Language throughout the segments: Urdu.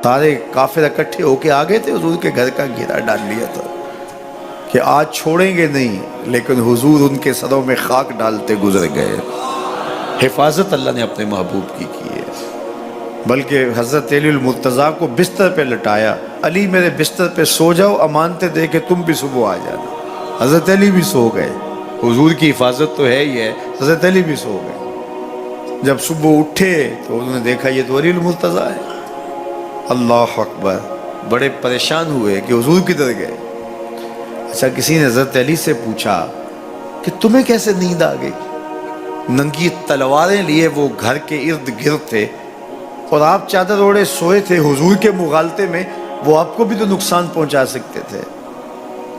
سارے کافر اکٹھے ہو کے آ گئے تھے، حضور کے گھر کا گھیرا ڈال لیا تھا کہ آج چھوڑیں گے نہیں، لیکن حضور ان کے سروں میں خاک ڈالتے گزر گئے۔ حفاظت اللہ نے اپنے محبوب کی ہے۔ بلکہ حضرت علی المرتضیٰ کو بستر پہ لٹایا، علی میرے بستر پہ سو جاؤ، امانتیں دے کے تم بھی صبح آ جانا۔ حضرت علی بھی سو گئے، حضور کی حفاظت تو ہے ہی ہے، حضرت علی بھی سو گئے۔ جب صبح اٹھے تو انہوں نے دیکھا یہ تو علی المرتضیٰ ہے۔ اللہ اکبر، بڑے پریشان ہوئے کہ حضور کدھر گئے۔ اچھا، کسی نے حضرت علی سے پوچھا کہ تمہیں کیسے نیند آ گئی؟ ننگی تلواریں لیے وہ گھر کے ارد گرد تھے اور آپ چادر اوڑے سوئے تھے حضور کے مغالطے میں، وہ آپ کو بھی تو نقصان پہنچا سکتے تھے۔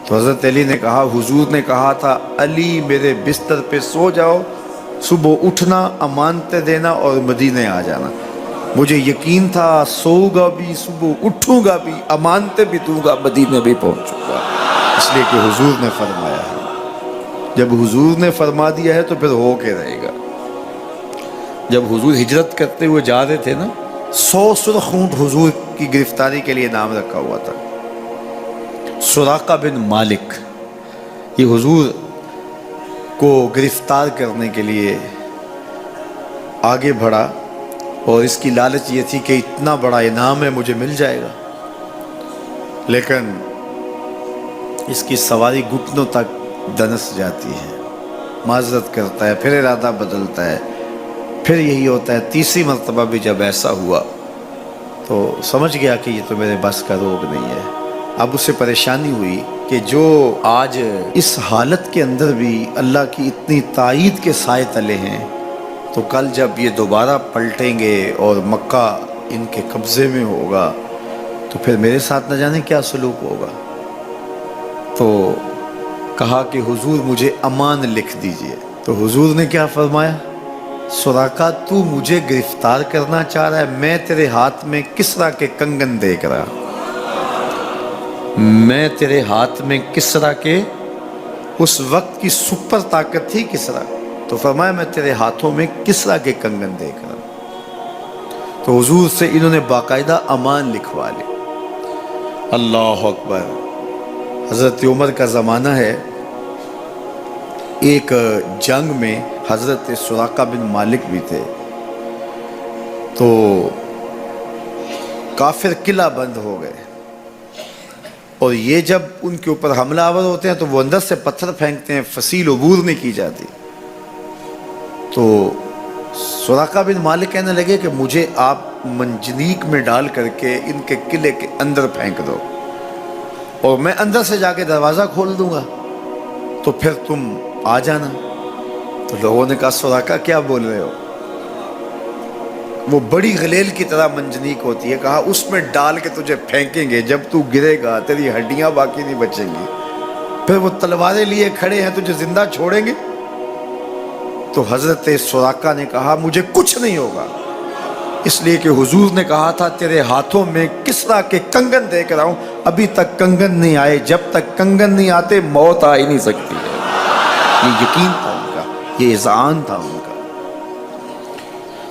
تو حضرت علی نے کہا، حضور نے کہا تھا علی میرے بستر پہ سو جاؤ، صبح اٹھنا، امانتیں دینا اور مدینے آ جانا۔ مجھے یقین تھا سوؤں گا بھی، صبح اٹھوں گا بھی، امانتیں بھی دوں گا، مدینے بھی پہنچوں گا، اس لیے کہ حضور نے فرمایا ہے۔ جب حضور نے فرما دیا ہے تو پھر ہو کے رہے گا۔ جب حضور ہجرت کرتے ہوئے جا رہے تھے نا، 100 سرخ اونٹ حضور کی گرفتاری کے لیے نام رکھا ہوا تھا۔ سراقہ بن مالک یہ حضور کو گرفتار کرنے کے لیے آگے بڑھا اور اس کی لالچ یہ تھی کہ اتنا بڑا انعام ہے، مجھے مل جائے گا، لیکن اس کی سواری گھٹنوں تک دنس جاتی ہے، معذرت کرتا ہے، پھر ارادہ بدلتا ہے، پھر یہی ہوتا ہے۔ تیسری مرتبہ بھی جب ایسا ہوا تو سمجھ گیا کہ یہ تو میرے بس کا روگ نہیں ہے۔ اب اسے پریشانی ہوئی کہ جو آج اس حالت کے اندر بھی اللہ کی اتنی تائید کے سائے تلے ہیں، تو کل جب یہ دوبارہ پلٹیں گے اور مکہ ان کے قبضے میں ہوگا تو پھر میرے ساتھ نہ جانے کیا سلوک ہوگا۔ تو کہا کہ حضور مجھے امان لکھ دیجئے۔ تو حضور نے کیا فرمایا، سراقہ تو مجھے گرفتار کرنا چاہ رہا ہے، میں تیرے ہاتھ میں کسریٰ کے کنگن دیکھ رہا، میں تیرے ہاتھ میں کسریٰ کے، اس وقت کی سپر طاقت تھی کسریٰ، تو فرمایا میں تیرے ہاتھوں میں کسریٰ کے کنگن دیکھ رہا ہوں۔ تو حضور سے انہوں نے باقاعدہ امان لکھوا لی۔ اللہ اکبر۔ حضرت عمر کا زمانہ ہے، ایک جنگ میں حضرت سراقہ بن مالک بھی تھے، تو کافر قلعہ بند ہو گئے، اور یہ جب ان کے اوپر حملہ آور ہوتے ہیں تو وہ اندر سے پتھر پھینکتے ہیں، فصیل عبور نہیں کی جاتی۔ تو سراقہ بن مالک کہنے لگے کہ مجھے آپ منجنیق میں ڈال کر کے ان کے قلعے کے اندر پھینک دو، اور میں اندر سے جا کے دروازہ کھول دوں گا، تو پھر تم آ جانا۔ تو لوگوں نے کہا سراقہ کیا بول رہے ہو؟ وہ بڑی غلیل کی طرح منجنیق ہوتی ہے، کہا اس میں ڈال کے تجھے پھینکیں گے، جب تو گرے گا تیری ہڈیاں باقی نہیں بچیں گی، پھر وہ تلواریں لیے کھڑے ہیں تجھے زندہ چھوڑیں گے۔ تو حضرت سراقہ نے کہا مجھے کچھ نہیں ہوگا، اس لیے کہ حضور نے کہا تھا تیرے ہاتھوں میں کسریٰ کے کنگن دیکھ رہا ہوں، ابھی تک کنگن نہیں آئے، جب تک کنگن نہیں آتے موت آ ہی نہیں سکتی ہے۔ یہ یقین تھا ان کا، یہ اذعان تھا ان کا۔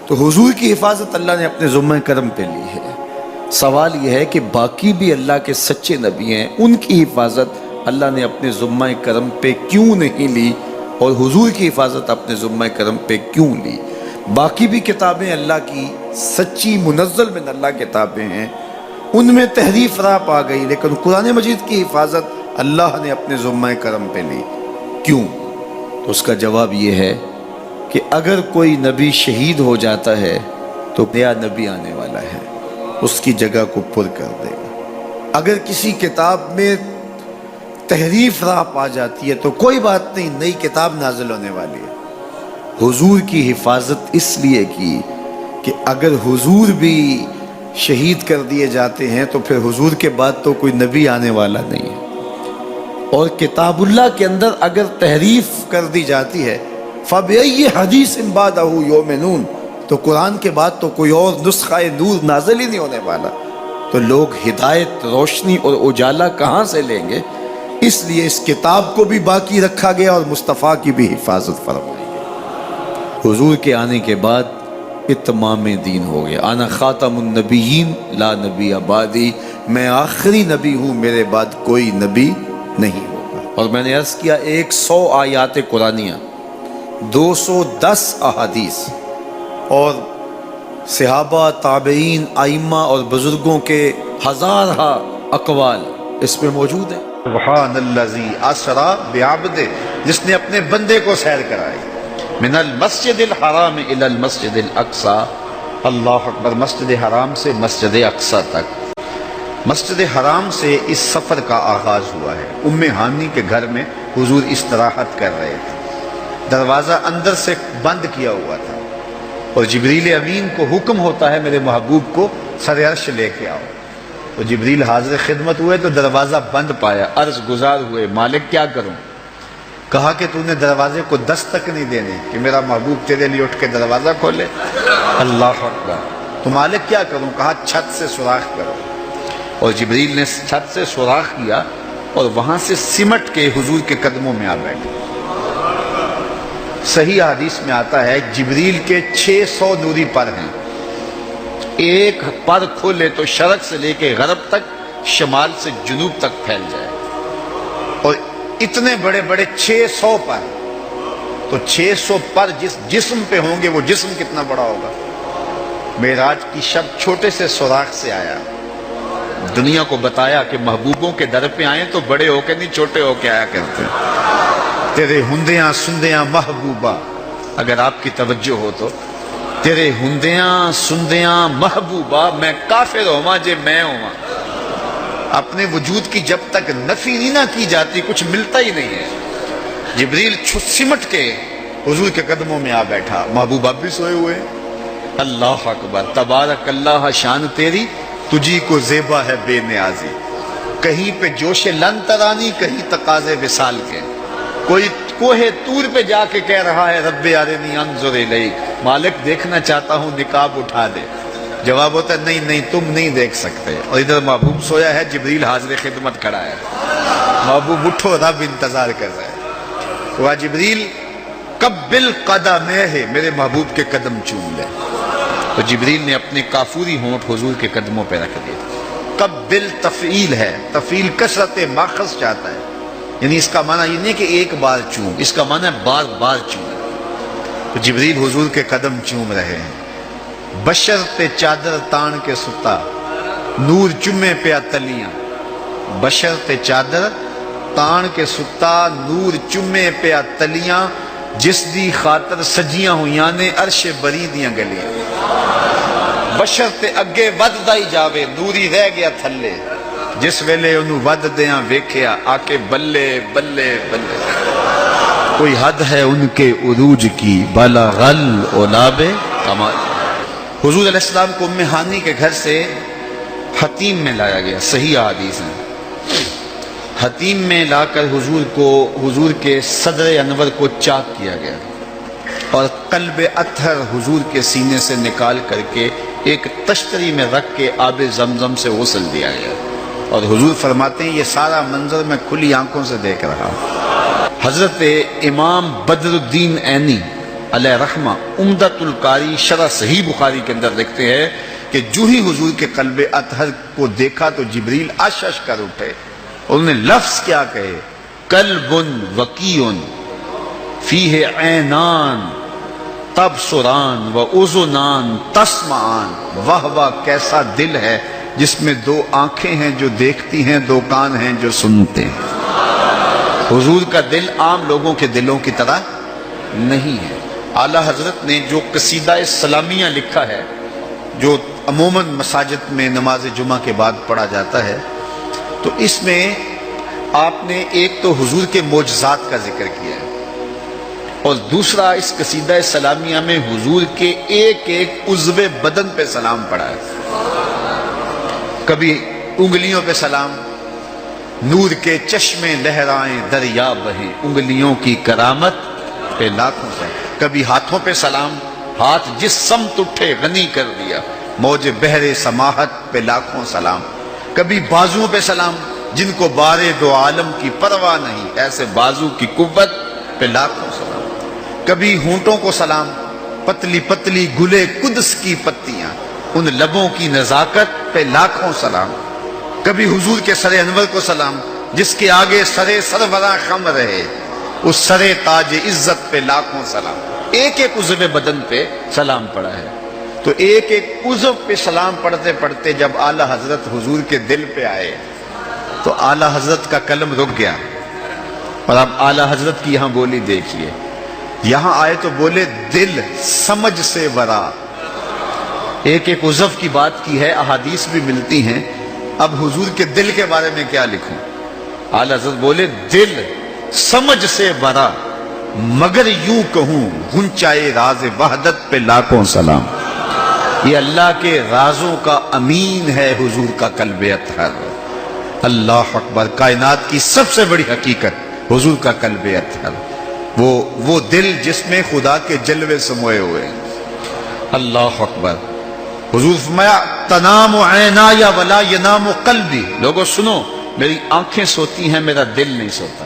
تو حضور کی حفاظت اللہ نے اپنے ذمہ کرم پہ لی ہے۔ سوال یہ ہے کہ باقی بھی اللہ کے سچے نبی ہیں، ان کی حفاظت اللہ نے اپنے ذمہ کرم پہ کیوں نہیں لی، اور حضور کی حفاظت اپنے ذمہ کرم پہ کیوں لی؟ باقی بھی کتابیں اللہ کی سچی منزل من اللہ کتابیں ہیں، ان میں تحریف رات آ گئی، لیکن قرآن مجید کی حفاظت اللہ نے اپنے ذمہ کرم پہ لی، کیوں؟ تو اس کا جواب یہ ہے کہ اگر کوئی نبی شہید ہو جاتا ہے تو نیا نبی آنے والا ہے، اس کی جگہ کو پر کر دے گا۔ اگر کسی کتاب میں تحریف رات آ جاتی ہے تو کوئی بات نہیں، نئی کتاب نازل ہونے والی ہے۔ حضور کی حفاظت اس لیے کی کہ اگر حضور بھی شہید کر دیے جاتے ہیں تو پھر حضور کے بعد تو کوئی نبی آنے والا نہیں ہے، اور کتاب اللہ کے اندر اگر تحریف کر دی جاتی ہے فَبِأَيِّ حَدِيثٍ بَعْدَهُ يُؤْمِنُونَ، تو قرآن کے بعد تو کوئی اور نسخہ نور نازل ہی نہیں ہونے والا، تو لوگ ہدایت، روشنی اور اجالا کہاں سے لیں گے؟ اس لیے اس کتاب کو بھی باقی رکھا گیا اور مصطفیٰ کی بھی حفاظت فرمائی گئی۔ حضور کے آنے کے بعد اتمام دین ہو گیا۔ انا خاتم النبیین لا نبی بعدی، میں آخری نبی ہوں، میرے بعد کوئی نبی نہیں ہوگا۔ اور میں نے عرض کیا 100 آیات قرآنیہ، 210 احادیث اور صحابہ، تابعین، ائمہ اور بزرگوں کے ہزارہ اقوال اس میں موجود ہیں۔ سبحان الذی اسری بعبدہ، جس نے اپنے بندے کو سیر کرائی، من المسجد الحرام الی المسجد الاقصی، اللہ اکبر، مسجد حرام سے مسجد اقصی تک۔ مسجد حرام سے اس سفر کا آغاز ہوا ہے۔ ام ہانی کے گھر میں حضور استراحت کر رہے تھے، دروازہ اندر سے بند کیا ہوا تھا، اور جبریل امین کو حکم ہوتا ہے میرے محبوب کو سر عرش لے کے آؤ۔ تو جبریل حاضر خدمت ہوئے تو دروازہ بند پایا، عرض گزار ہوئے مالک کیا کروں؟ کہا کہ تو نے دروازے کو دستک نہیں دینے کہ میرا محبوب تیرے لیے اٹھ کے دروازہ کھولے۔ اللہ اکبر۔ تو مالک کیا کروں؟ کہا چھت سے سوراخ کرو، اور جبریل نے چھت سے سوراخ کیا اور وہاں سے سمٹ کے حضور کے قدموں میں آ بیٹھے۔ صحیح حدیث میں آتا ہے جبریل کے 600 نوری پر ہیں، ایک پر کھولے تو شرق سے لے کے غرب تک، شمال سے جنوب تک پھیل جائے، اور اتنے بڑے بڑے 600 پر، تو 600 پر جس جسم پہ ہوں گے وہ جسم کتنا بڑا ہوگا۔ معراج کی شب چھوٹے سے سوراخ سے آیا، دنیا کو بتایا کہ محبوبوں کے در پہ آئیں تو بڑے ہو کے نہیں، چھوٹے ہو کے آیا کرتے ہیں۔ تیرے ہندیاں سندیاں محبوبہ، اگر آپ کی توجہ ہو تو، تیرے ہندیاں سندیاں محبوبہ، میں کافر ہوا جے میں ہوا۔ اپنے وجود کی جب تک نفی نہیں نہ کی جاتی کچھ ملتا ہی نہیں ہے۔ جبریل سمٹ کے حضور کے قدموں میں آ بیٹھا، محبوب اب بھی سوئے ہوئے۔ اللہ اکبر، تبارک اللہ، شان تیری تجھی کو زیبا ہے بے نیازی، کہیں پہ جوش لن ترانی، کہیں تقاضے وصال کے، کوئی کوہ طور پہ جا کے کہہ رہا ہے رب ارنی انظر الیک، مالک دیکھنا چاہتا ہوں نقاب اٹھا دے۔ جواب ہوتا ہے نہیں نہیں تم نہیں دیکھ سکتے، اور ادھر محبوب سویا ہے، جبریل حاضر خدمت کھڑا ہے، محبوب اٹھو، رب انتظار کر رہا ہے۔ وہ جبریل قبل قدمہ، میرے محبوب کے قدم چوم لے۔ تو جبریل نے اپنے کافوری ہونٹ حضور کے قدموں پہ رکھ دیے۔ قبل تفعیل ہے، تفعیل کثرت ماخذ چاہتا ہے، یعنی اس کا معنی یہ نہیں کہ ایک بار چوم، اس کا معنی ہے بار بار چوم۔ تو جبریل حضور کے قدم چوم رہے ہیں۔ بشرط چادر تان کے ستا، نور چمے پہ تلیاں، بشرط چادر تان کے ستا، نور چمے پہ تلیاں، جس دی خاطر سجیاں ہویاں نے عرش بری دیاں گلیاں۔ بشرط اگے وددا ہی جاوے، نوری رہ گیا تھلے، جس ویلے انہوں ود دیاں ویکھیا، آکے بلے بلے بلے، کوئی حد ہے ان کے عروج کی، بلغ العلاب کمال۔ حضور علیہ السلام کو ام ہانی کے گھر سے حتیم میں لایا گیا، صحیح حدیث ہیں۔ حتیم میں لا کر حضور کے صدر انور کو چاک کیا گیا، اور قلب اطہر حضور کے سینے سے نکال کر کے ایک تشتری میں رکھ کے آب زمزم سے غسل دیا گیا، اور حضور فرماتے ہیں یہ سارا منظر میں کھلی آنکھوں سے دیکھ رہا ہوں۔ حضرت امام بدر الدین عینی علیہ رحمہ عمدۃ القاری شرح صحیح بخاری کے اندر لکھتے ہیں کہ جو ہی حضور کے قلب اطہر کو دیکھا تو جبریل اشش کر اٹھے، انہوں نے لفظ کیا کہے، قلب وقیع فیہ عینان تبصران و اذنان تسمعان، واہ واہ کیسا دل ہے جس میں دو آنکھیں ہیں جو دیکھتی ہیں، دو کان ہیں جو سنتے ہیں۔ حضور کا دل عام لوگوں کے دلوں کی طرح نہیں ہے۔ اعلیٰ حضرت نے جو قصیدہ سلامیہ لکھا ہے، جو عموماً مساجد میں نماز جمعہ کے بعد پڑھا جاتا ہے، تو اس میں آپ نے ایک تو حضور کے معجزات کا ذکر کیا ہے، اور دوسرا اس قصیدہ سلامیہ میں حضور کے ایک ایک عضو بدن پہ سلام پڑھا ہے۔ کبھی انگلیوں پہ سلام، نور کے چشمے لہرائیں دریا بہیں، انگلیوں کی کرامت پہ لاکھوں سے۔ کبھی ہاتھوں پہ سلام، ہاتھ جس سمت اٹھے غنی کر دیا، موج بحر سماحت پہ لاکھوں سلام۔ کبھی بازوؤں پہ سلام، جن کو بارے دو عالم کی پرواہ نہیں، ایسے بازو کی قوت پہ لاکھوں سلام۔ کبھی ہونٹوں کو سلام، پتلی پتلی گلے قدس کی پتیاں، ان لبوں کی نزاکت پہ لاکھوں سلام، کبھی حضور کے سر انور کو سلام جس کے آگے سر سربراہ خم رہے، اس سر تاج عزت پہ لاکھوں سلام۔ ایک ایک عضو بدن پہ سلام پڑا ہے، تو ایک ایک عضو پہ سلام پڑھتے پڑھتے جب اعلی حضرت حضور کے دل پہ آئے تو اعلی حضرت کا قلم رک گیا۔ اور اب اعلی حضرت کی یہاں بولی دیکھیے، یہاں آئے تو بولے دل سمجھ سے ورا، ایک ایک عضو کی بات کی ہے، احادیث بھی ملتی ہیں، اب حضور کے دل کے بارے میں کیا لکھوں؟ اعلی حضرت بولے دل سمجھ سے ورا، مگر یوں کہوں گنچائے راز وحدت پہ لاکھوں سلام۔ یہ اللہ کے رازوں کا امین ہے حضور کا قلب اطہر۔ اللہ اکبر، کائنات کی سب سے بڑی حقیقت حضور کا قلب اطہر، وہ دل جس میں خدا کے جلوے سموئے ہوئے ہیں۔ اللہ اکبر۔ حضور فرمایا تنام عینایا ولا ینام قلبی، لوگوں سنو، میری آنکھیں سوتی ہیں، میرا دل نہیں سوتا۔